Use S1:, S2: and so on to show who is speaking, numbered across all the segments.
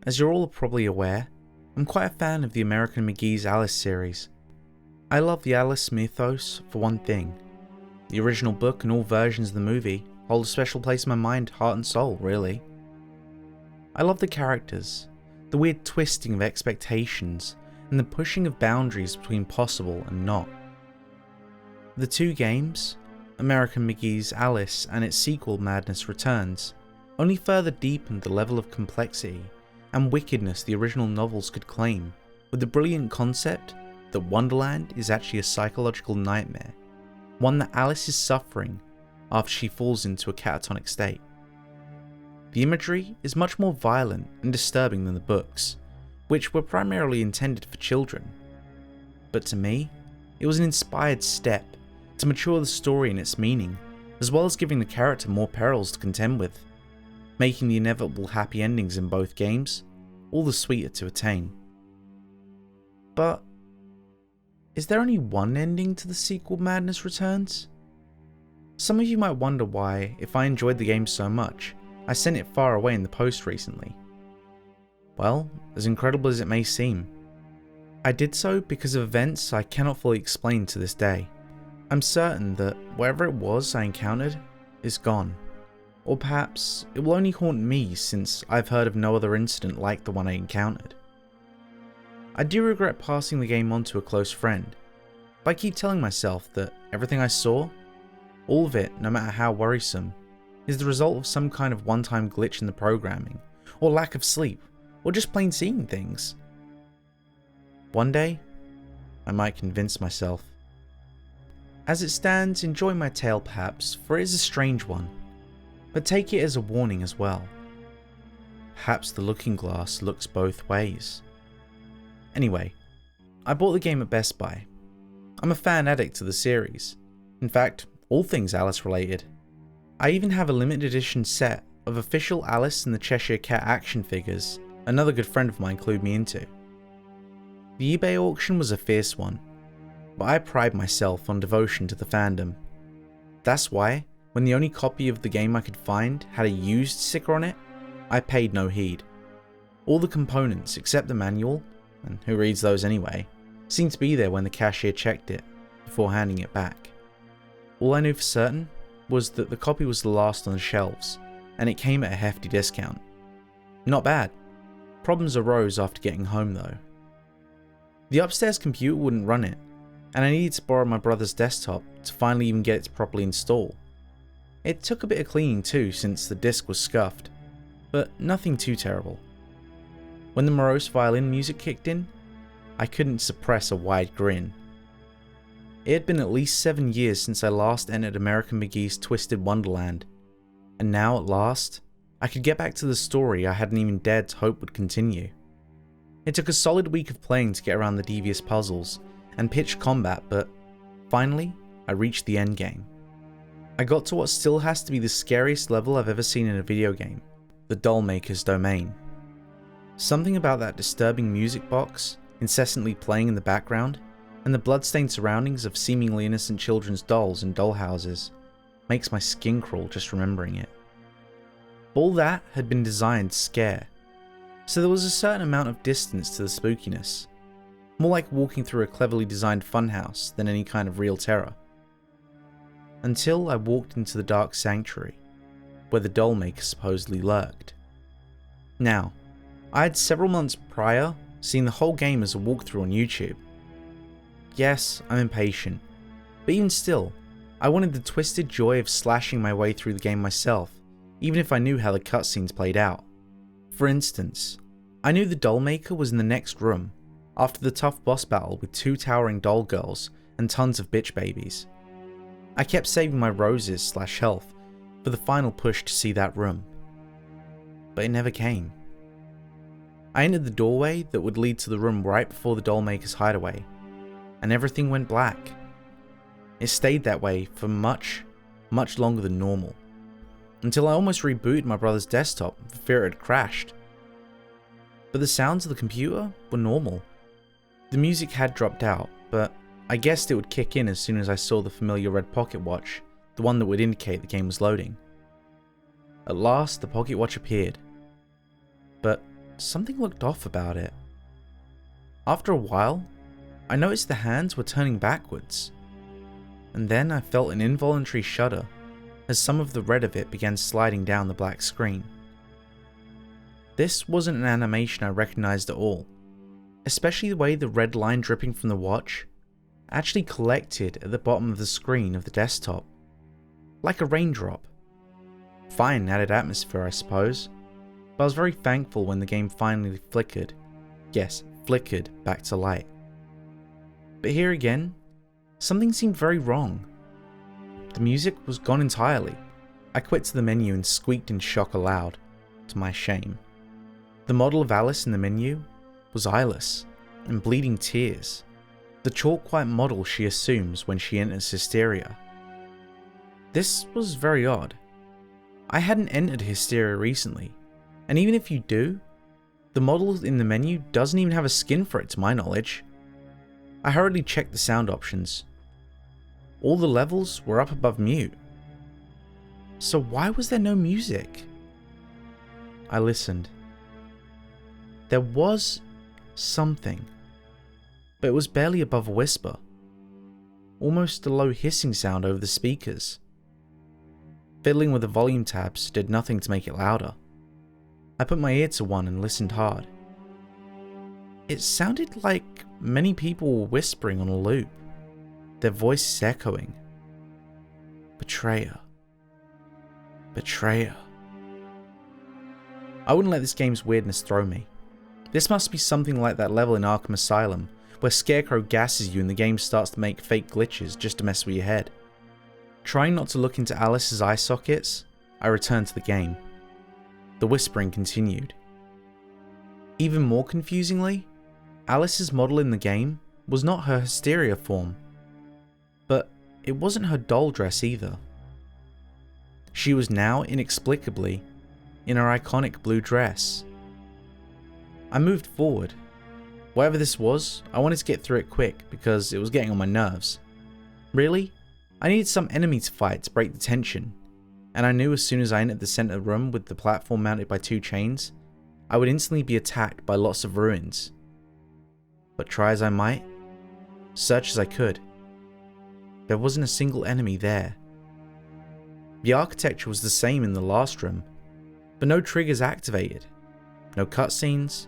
S1: as you're all probably aware, I'm quite a fan of the American McGee's Alice series. I love the Alice mythos for one thing. The original book and all versions of the movie hold a special place in my mind, heart and soul, really. I love the characters, the weird twisting of expectations, and the pushing of boundaries between possible and not. The two games, American McGee's Alice and its sequel Madness Returns, only further deepened the level of complexity and wickedness the original novels could claim, with the brilliant concept that Wonderland is actually a psychological nightmare, one that Alice is suffering after she falls into a catatonic state. The imagery is much more violent and disturbing than the books, which were primarily intended for children. But to me, it was an inspired step to mature the story and its meaning, as well as giving the character more perils to contend with, making the inevitable happy endings in both games all the sweeter to attain. But is there only one ending to the sequel Madness Returns? Some of you might wonder why, if I enjoyed the game so much, I sent it far away in the post recently. Well, as incredible as it may seem, I did so because of events I cannot fully explain to this day. I'm certain that whatever it was I encountered is gone, or perhaps it will only haunt me since I've heard of no other incident like the one I encountered. I do regret passing the game on to a close friend, but I keep telling myself that everything I saw, all of it, no matter how worrisome, is the result of some kind of one-time glitch in the programming, or lack of sleep, or just plain seeing things. One day, I might convince myself. As it stands, enjoy my tale perhaps, for it is a strange one, but take it as a warning as well. Perhaps the looking glass looks both ways. Anyway, I bought the game at Best Buy. I'm a fan addict to the series. In fact, all things Alice related. I even have a limited edition set of official Alice and the Cheshire Cat action figures another good friend of mine clued me into. The eBay auction was a fierce one, but I pride myself on devotion to the fandom. That's why, when the only copy of the game I could find had a used sticker on it, I paid no heed. All the components except the manual, and who reads those anyway, seemed to be there when the cashier checked it, before handing it back. All I knew for certain was that the copy was the last on the shelves, and it came at a hefty discount. Not bad. Problems arose after getting home though. The upstairs computer wouldn't run it, and I needed to borrow my brother's desktop to finally even get it to properly install. It took a bit of cleaning too since the disc was scuffed, but nothing too terrible. When the morose violin music kicked in, I couldn't suppress a wide grin. It had been at least 7 years since I last entered American McGee's Twisted Wonderland, and now at last, I could get back to the story I hadn't even dared to hope would continue. It took a solid week of playing to get around the devious puzzles and pitched combat, but finally, I reached the endgame. I got to what still has to be the scariest level I've ever seen in a video game, the Dollmaker's Domain. Something about that disturbing music box, incessantly playing in the background, and the bloodstained surroundings of seemingly innocent children's dolls and dollhouses makes my skin crawl just remembering it. All that had been designed to scare, so there was a certain amount of distance to the spookiness, more like walking through a cleverly designed funhouse than any kind of real terror. Until I walked into the dark sanctuary, where the Dollmaker supposedly lurked. Now, I had several months prior seen the whole game as a walkthrough on YouTube. Yes, I'm impatient, but even still, I wanted the twisted joy of slashing my way through the game myself, even if I knew how the cutscenes played out. For instance, I knew the Dollmaker was in the next room, after the tough boss battle with 2 towering doll girls and tons of bitch babies. I kept saving my roses/health for the final push to see that room, but it never came. I entered the doorway that would lead to the room right before the Dollmaker's hideaway, and everything went black. It stayed that way for much, much longer than normal, until I almost rebooted my brother's desktop for fear it had crashed. But the sounds of the computer were normal. The music had dropped out, but I guessed it would kick in as soon as I saw the familiar red pocket watch, the one that would indicate the game was loading. At last, the pocket watch appeared. But something looked off about it. After a while, I noticed the hands were turning backwards, and then I felt an involuntary shudder as some of the red of it began sliding down the black screen. This wasn't an animation I recognized at all, especially the way the red line dripping from the watch actually collected at the bottom of the screen of the desktop, like a raindrop. Fine added atmosphere, I suppose, but I was very thankful when the game finally flickered, yes, flickered back to light. But here again, something seemed very wrong. The music was gone entirely. I quit to the menu and squeaked in shock aloud, to my shame. The model of Alice in the menu was eyeless and bleeding tears, the chalk-white model she assumes when she enters Hysteria. This was very odd. I hadn't entered Hysteria recently, and even if you do, the model in the menu doesn't even have a skin for it to my knowledge. I hurriedly checked the sound options. All the levels were up above mute. So why was there no music? I listened. There was something, but it was barely above a whisper, almost a low hissing sound over the speakers. Fiddling with the volume tabs did nothing to make it louder. I put my ear to one and listened hard. It sounded like many people were whispering on a loop, their voices echoing. Betrayer. Betrayer. I wouldn't let this game's weirdness throw me. This must be something like that level in Arkham Asylum, where Scarecrow gasses you and the game starts to make fake glitches just to mess with your head. Trying not to look into Alice's eye sockets, I returned to the game. The whispering continued. Even more confusingly, Alice's model in the game was not her Hysteria form, but it wasn't her doll dress either. She was now inexplicably in her iconic blue dress. I moved forward. Whatever this was, I wanted to get through it quick because it was getting on my nerves. Really, I needed some enemy to fight to break the tension, and I knew as soon as I entered the center room with the platform mounted by 2 chains, I would instantly be attacked by lots of ruins. But try as I might, search as I could, there wasn't a single enemy there. The architecture was the same in the last room, but no triggers activated, no cutscenes,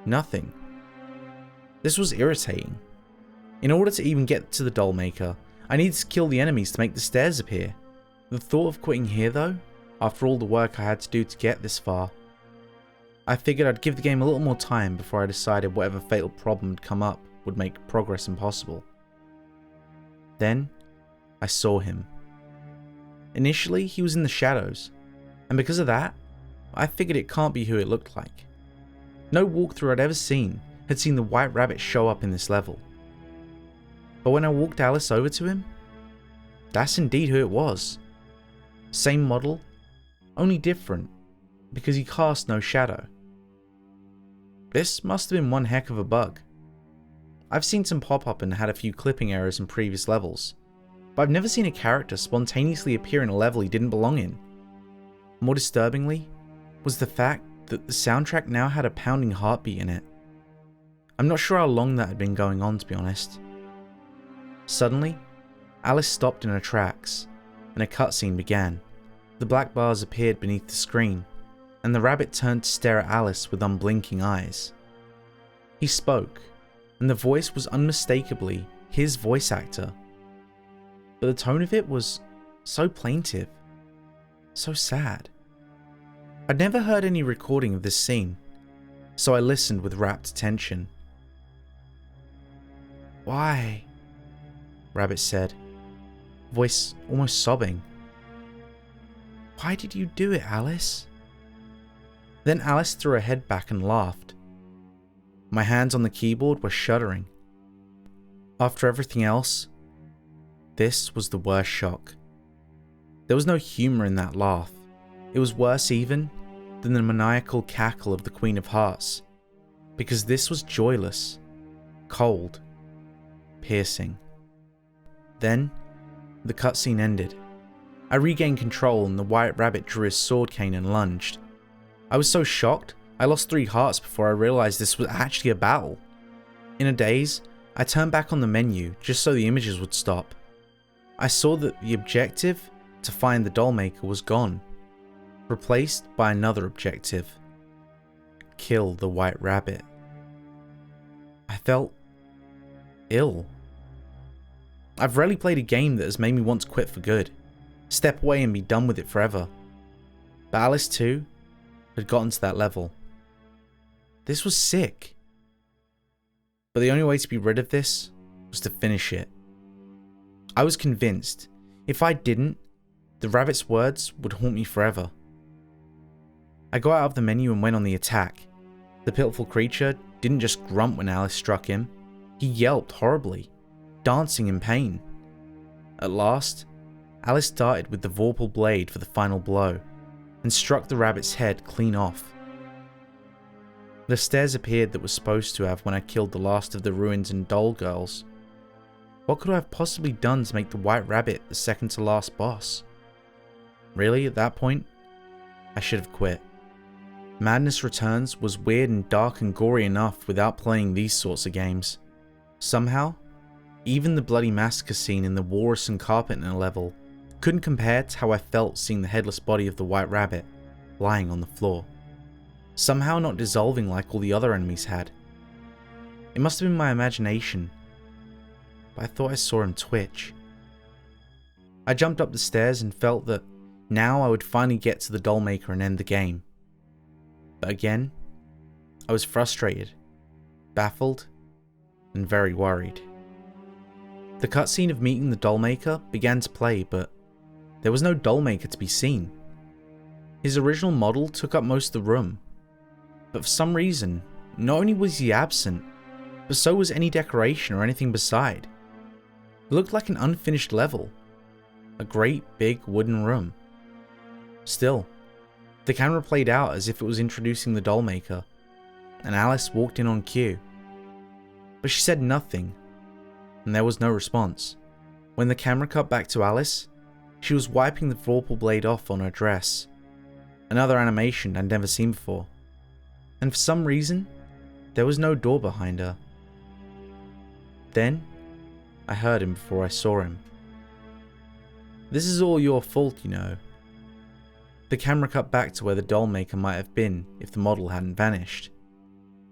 S1: nothing. This was irritating. In order to even get to the doll maker, I needed to kill the enemies to make the stairs appear. The thought of quitting here though, after all the work I had to do to get this far, I figured I'd give the game a little more time before I decided whatever fatal problem had come up would make progress impossible. Then, I saw him. Initially, he was in the shadows, and because of that, I figured it can't be who it looked like. No walkthrough I'd ever seen had seen the White Rabbit show up in this level. But when I walked Alice over to him, that's indeed who it was. Same model, only different, because he cast no shadow. This must have been one heck of a bug. I've seen some pop up and had a few clipping errors in previous levels, but I've never seen a character spontaneously appear in a level he didn't belong in. More disturbingly was the fact that the soundtrack now had a pounding heartbeat in it. I'm not sure how long that had been going on, to be honest. Suddenly, Alice stopped in her tracks, and a cutscene began. The black bars appeared beneath the screen, and the rabbit turned to stare at Alice with unblinking eyes. He spoke, and the voice was unmistakably his voice actor. But the tone of it was so plaintive, so sad. I'd never heard any recording of this scene, so I listened with rapt attention. "Why?" Rabbit said, voice almost sobbing. "Why did you do it, Alice?" Then Alice threw her head back and laughed. My hands on the keyboard were shuddering. After everything else, this was the worst shock. There was no humor in that laugh. It was worse even than the maniacal cackle of the Queen of Hearts, because this was joyless, cold, piercing. Then, the cutscene ended. I regained control and the White Rabbit drew his sword cane and lunged. I was so shocked, I lost 3 hearts before I realized this was actually a battle. In a daze, I turned back on the menu just so the images would stop. I saw that the objective to find the doll maker was gone, replaced by another objective: kill the white rabbit. I felt ill. I've rarely played a game that has made me want to quit for good, step away and be done with it forever. But Alice 2 had gotten to that level. This was sick. But the only way to be rid of this was to finish it. I was convinced if I didn't, the rabbit's words would haunt me forever. I got out of the menu and went on the attack. The pitiful creature didn't just grunt when Alice struck him, he yelped horribly, dancing in pain. At last, Alice darted with the vorpal blade for the final blow, and struck the rabbit's head clean off. The stairs appeared that were supposed to have when I killed the last of the ruins and doll girls. What could I have possibly done to make the white rabbit the second to last boss? Really, at that point, I should have quit. Madness Returns was weird and dark and gory enough without playing these sorts of games. Somehow, even the bloody massacre scene in the walrus and carpet in a level couldn't compare to how I felt seeing the headless body of the white rabbit lying on the floor, somehow not dissolving like all the other enemies had. It must have been my imagination, but I thought I saw him twitch. I jumped up the stairs and felt that now I would finally get to the doll maker and end the game. But again, I was frustrated, baffled, and very worried. The cutscene of meeting the doll maker began to play, but there was no doll maker to be seen. His original model took up most of the room, but for some reason, not only was he absent, but so was any decoration or anything beside. It looked like an unfinished level, a great big wooden room. Still, the camera played out as if it was introducing the doll maker, and Alice walked in on cue. But she said nothing, and there was no response. When the camera cut back to Alice, she was wiping the vorpal blade off on her dress, another animation I'd never seen before. And for some reason, there was no door behind her. Then, I heard him before I saw him. "This is all your fault, you know." The camera cut back to where the doll maker might have been if the model hadn't vanished.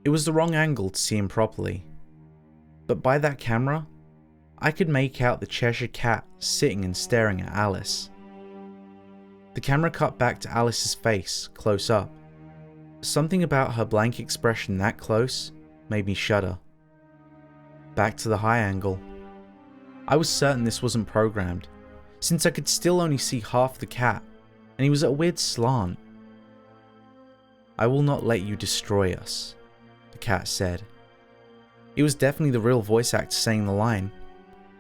S1: It was the wrong angle to see him properly, but by that camera, I could make out the Cheshire Cat sitting and staring at Alice. The camera cut back to Alice's face, close up. Something about her blank expression that close made me shudder. Back to the high angle. I was certain this wasn't programmed, since I could still only see half the cat, and he was at a weird slant. "I will not let you destroy us," the cat said. It was definitely the real voice actor saying the line.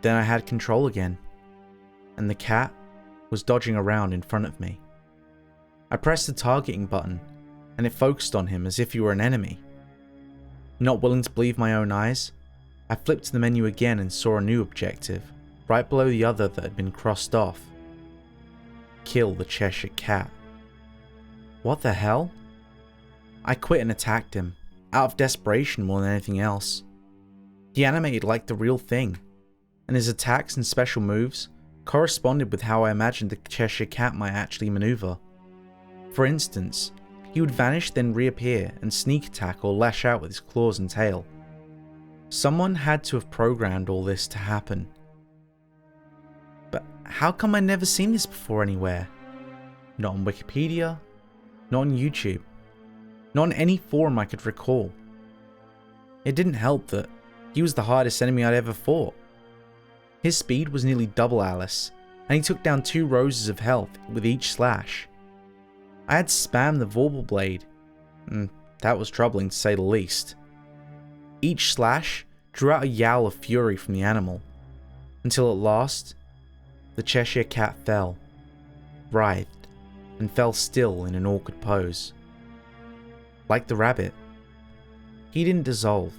S1: Then I had control again, and the cat was dodging around in front of me. I pressed the targeting button, and it focused on him as if he were an enemy. Not willing to believe my own eyes, I flipped to the menu again and saw a new objective, right below the other that had been crossed off. Kill the Cheshire Cat. What the hell? I quit and attacked him, out of desperation more than anything else. He animated like the real thing, and his attacks and special moves corresponded with how I imagined the Cheshire Cat might actually maneuver. For instance, he would vanish then reappear and sneak attack or lash out with his claws and tail. Someone had to have programmed all this to happen. But how come I'd never seen this before anywhere? Not on Wikipedia, not on YouTube, not on any forum I could recall. It didn't help that he was the hardest enemy I'd ever fought. His speed was nearly double Alice, and he took down 2 roses of health with each slash. I had spammed the vorpal blade, and that was troubling to say the least. Each slash drew out a yowl of fury from the animal, until at last, the Cheshire Cat fell, writhed, and fell still in an awkward pose. Like the rabbit, he didn't dissolve,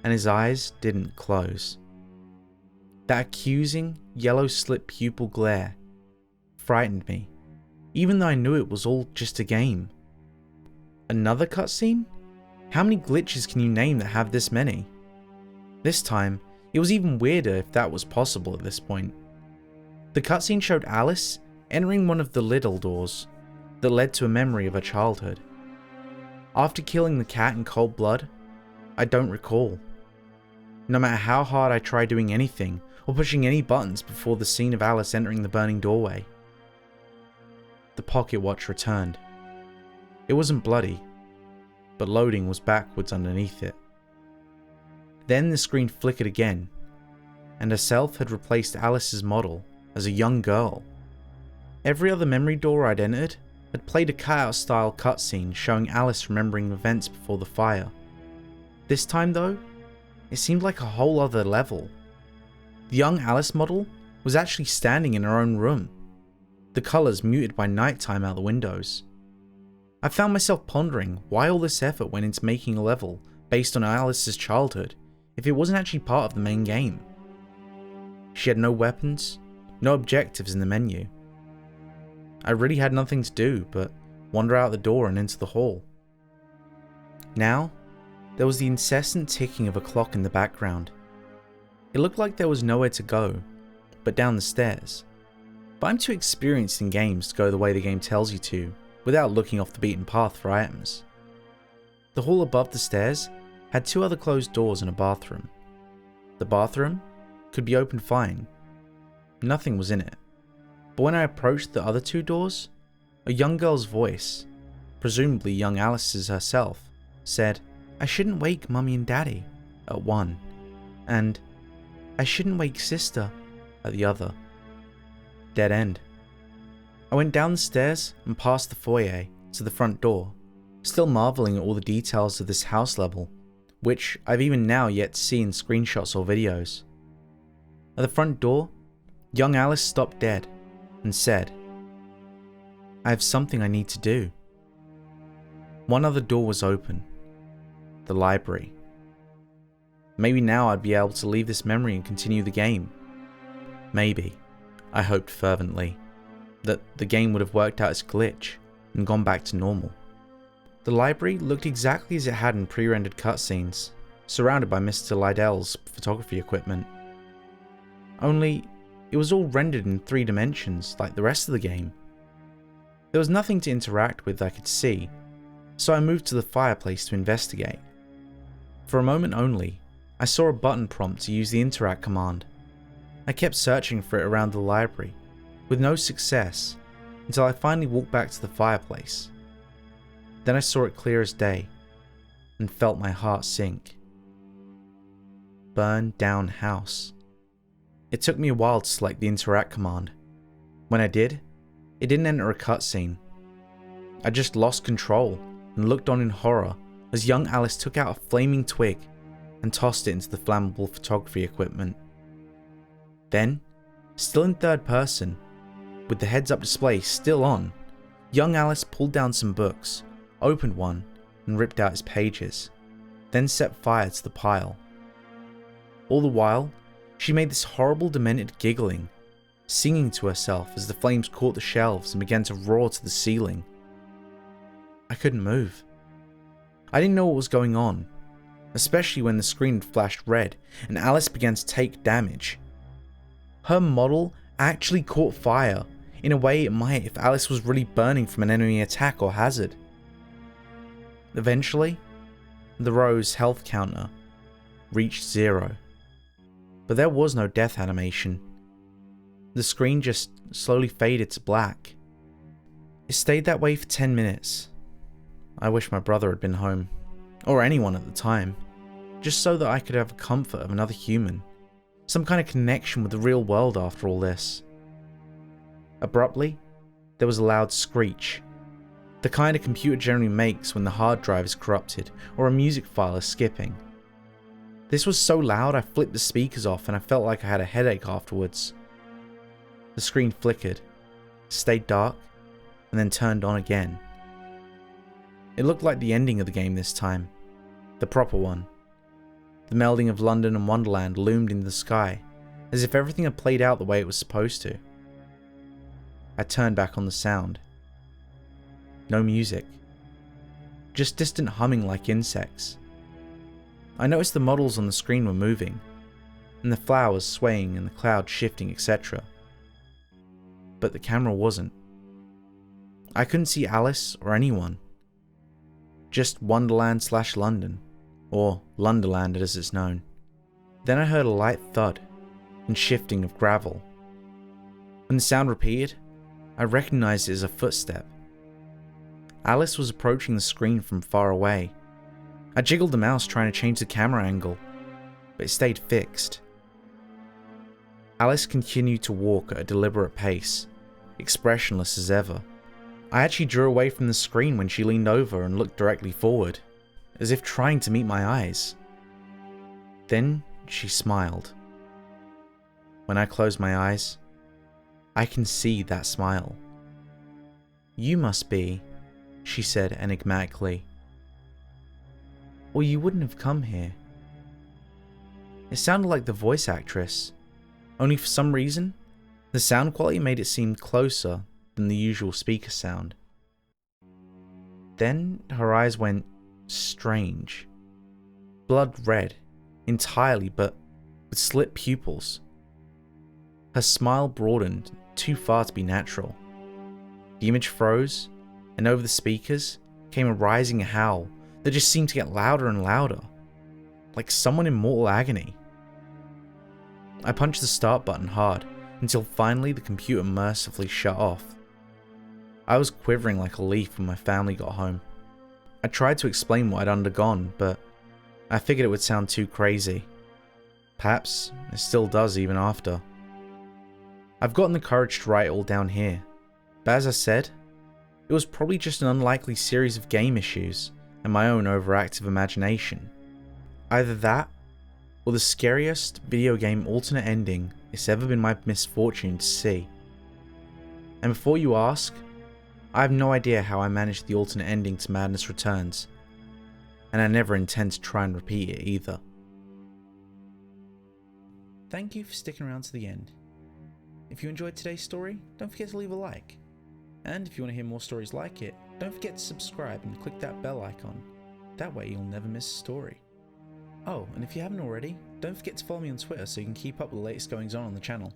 S1: and his eyes didn't close. That accusing, yellow-slit pupil glare frightened me, even though I knew it was all just a game. Another cutscene? How many glitches can you name that have this many? This time, it was even weirder if that was possible at this point. The cutscene showed Alice entering one of the little doors that led to a memory of her childhood. After killing the cat in cold blood, I don't recall. No matter how hard I try doing anything or pushing any buttons before the scene of Alice entering the burning doorway. The pocket watch returned. It wasn't bloody, but loading was backwards underneath it. Then the screen flickered again, and herself had replaced Alice's model as a young girl. Every other memory door I'd entered had played a cutout style cutscene showing Alice remembering events before the fire. This time though, it seemed like a whole other level. The young Alice model was actually standing in her own room, the colours muted by nighttime out the windows. I found myself pondering why all this effort went into making a level based on Alice's childhood if it wasn't actually part of the main game. She had no weapons, no objectives in the menu. I really had nothing to do but wander out the door and into the hall. Now, there was the incessant ticking of a clock in the background. It looked like there was nowhere to go but down the stairs, but I'm too experienced in games to go the way the game tells you to without looking off the beaten path for items. The hall above the stairs had two other closed doors and a bathroom. The bathroom could be opened fine. Nothing was in it. But when I approached the other two doors, a young girl's voice, presumably young Alice's herself, said, "I shouldn't wake Mummy and Daddy," at one, and "I shouldn't wake Sister," at the other. Dead end. I went down the stairs and past the foyer to the front door, still marveling at all the details of this house level, which I've even now yet to see in screenshots or videos. At the front door, young Alice stopped dead and said, "I have something I need to do." One other door was open. The library. Maybe now I'd be able to leave this memory and continue the game. Maybe, I hoped fervently, that the game would have worked out its glitch and gone back to normal. The library looked exactly as it had in pre-rendered cutscenes, surrounded by Mr. Lydell's photography equipment. Only, it was all rendered in 3 dimensions like the rest of the game. There was nothing to interact with I could see, so I moved to the fireplace to investigate. For a moment only, I saw a button prompt to use the interact command. I kept searching for it around the library, with no success, until I finally walked back to the fireplace. Then I saw it clear as day, and felt my heart sink. Burn down house. It took me a while to select the interact command. When I did, it didn't enter a cutscene. I just lost control and looked on in horror as young Alice took out a flaming twig and tossed it into the flammable photography equipment. Then, still in third person, with the heads-up display still on, young Alice pulled down some books, opened one, and ripped out its pages, then set fire to the pile. All the while, she made this horrible demented giggling, singing to herself as the flames caught the shelves and began to roar to the ceiling. I couldn't move. I didn't know what was going on, especially when the screen flashed red and Alice began to take damage. Her model actually caught fire, in a way it might if Alice was really burning from an enemy attack or hazard. Eventually, the Rose health counter reached 0. But there was no death animation. The screen just slowly faded to black. It stayed that way for 10 minutes. I wish my brother had been home, or anyone at the time, just so that I could have the comfort of another human, some kind of connection with the real world after all this. Abruptly, there was a loud screech, the kind a computer generally makes when the hard drive is corrupted or a music file is skipping. This was so loud I flipped the speakers off and I felt like I had a headache afterwards. The screen flickered, stayed dark, and then turned on again. It looked like the ending of the game this time, the proper one. The melding of London and Wonderland loomed in the sky, as if everything had played out the way it was supposed to. I turned back on the sound. No music. just distant humming like insects. I noticed the models on the screen were moving, and the flowers swaying and the clouds shifting, etc. But the camera wasn't. I couldn't see Alice or anyone. Just Wonderland/London, or Lunderland as it's known. Then I heard a light thud and shifting of gravel. When the sound repeated, I recognized it as a footstep. Alice was approaching the screen from far away. I jiggled the mouse trying to change the camera angle, but it stayed fixed. Alice continued to walk at a deliberate pace, expressionless as ever. I actually drew away from the screen when she leaned over and looked directly forward, as if trying to meet my eyes. Then she smiled. When I closed my eyes, I can see that smile. "You must be," she said enigmatically, "or you wouldn't have come here." It sounded like the voice actress, only for some reason, the sound quality made it seem closer than the usual speaker sound. Then her eyes went strange. Blood red, entirely, but with slit pupils. Her smile broadened too far to be natural. The image froze, and over the speakers came a rising howl that just seemed to get louder and louder, like someone in mortal agony. I punched the start button hard until finally the computer mercifully shut off. I was quivering like a leaf when my family got home. I tried to explain what I'd undergone, but I figured it would sound too crazy. Perhaps it still does even after. I've gotten the courage to write it all down here, but as I said, it was probably just an unlikely series of game issues and my own overactive imagination. Either that, or the scariest video game alternate ending it's ever been my misfortune to see. And before you ask, I have no idea how I managed the alternate ending to Madness Returns, and I never intend to try and repeat it either. Thank you for sticking around to the end. If you enjoyed today's story, don't forget to leave a like. And if you want to hear more stories like it, don't forget to subscribe and click that bell icon. That way you'll never miss a story. Oh, and if you haven't already, don't forget to follow me on Twitter so you can keep up with the latest goings on the channel.